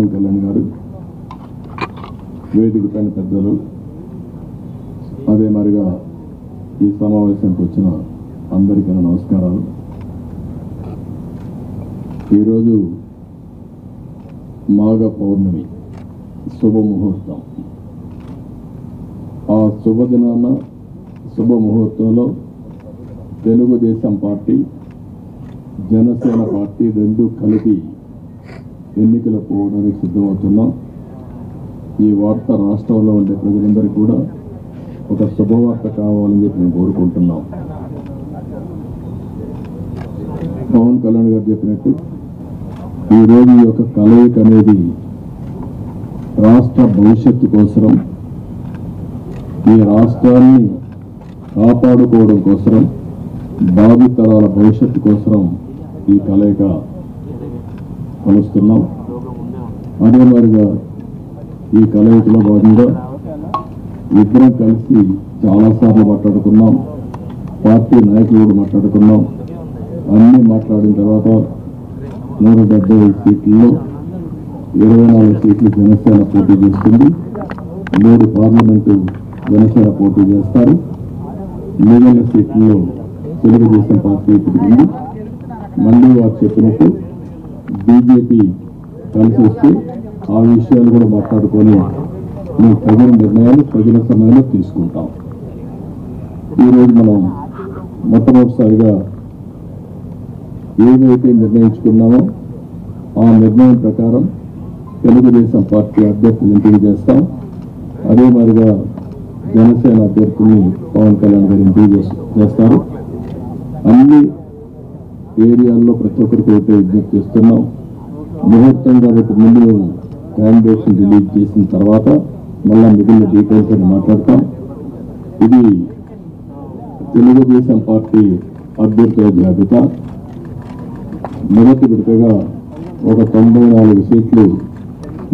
పవన్ కళ్యాణ్ గారు, వేదిక పైన పెద్దలు, అదే మరిగా ఈ సమావేశానికి వచ్చిన అందరికీ నమస్కారాలు. ఈరోజు మాఘ పౌర్ణమి శుభముహూర్తం. ఆ శుభదినాన శుభముహూర్తంలో తెలుగుదేశం పార్టీ, జనసేన పార్టీ రెండు కలిపి ఎన్నికలు పోవడానికి సిద్ధమవుతున్నాం. ఈ వార్త రాష్ట్రంలో ఉండే ప్రజలందరికీ కూడా ఒక శుభవార్త కావాలని చెప్పి మేము కోరుకుంటున్నాం. పవన్ కళ్యాణ్ గారు చెప్పినట్టు ఈరోజు ఈ యొక్క కలయిక అనేది రాష్ట్ర భవిష్యత్తు కోసం, ఈ రాష్ట్రాన్ని కాపాడుకోవడం కోసం, భావితరాల భవిష్యత్తు కోసం ఈ కలయిక కలుస్తున్నాం. అదే మరిగా ఈ కలయికలో భాగంగా ఇద్దరం కలిసి చాలాసార్లు మాట్లాడుకున్నాం. పార్టీ నాయకులు కూడా మాట్లాడుకున్నాం. అన్నీ మాట్లాడిన తర్వాత 175 సీట్లలో 24 సీట్లు జనసేన పోటీ చేస్తుంది. 3 పార్లమెంటు జనసేన పోటీ చేస్తారు. మిగిలిన సీట్లలో తెలుగుదేశం పార్టీ ఉంది. మళ్ళీ వారు చెప్పినట్టు బీజేపీ కలిసి వస్తే ఆ విషయాలు కూడా మాట్లాడుకొని మేము తగిన నిర్ణయాలు తగిన సమయంలో తీసుకుంటాం. ఈరోజు మనం మొట్టమొదటిసారిగా ఏదైతే నిర్ణయించుకున్నామో ఆ నిర్ణయం ప్రకారం తెలుగుదేశం పార్టీ అభ్యర్థులు ఎంపిక చేస్తాం. అదే మాదిరిగా జనసేన అభ్యర్థుల్ని పవన్ కళ్యాణ్ గారు ఎంపిక చేస్తారు. అన్ని ఏరియాల్లో ప్రతి ఒక్కరికి ఒకటే విజ్ఞప్తి చేస్తున్నాం. ముహూర్తం కాబట్టి ముందు మేము క్యాండిడేట్స్ రిలీజ్ చేసిన తర్వాత మళ్ళా మిగిలిన డీటెయిల్స్ అని మాట్లాడతాం. ఇది తెలుగుదేశం పార్టీ అభ్యర్థుల జాబితా. మొదటి విడతగా ఒక 94 సీట్లు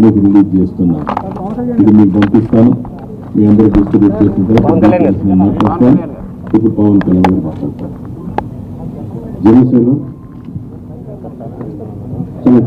మీకు రిలీజ్ చేస్తున్నాం. ఇది మీకు పంపిస్తాను. మీ అందరూ డిస్ట్రిబ్యూట్ చేసిన తర్వాత నేను మాట్లాడతాను. ఇప్పుడు పవన్ కళ్యాణ్ గారు మాట్లాడతాను. జనసేన చాలా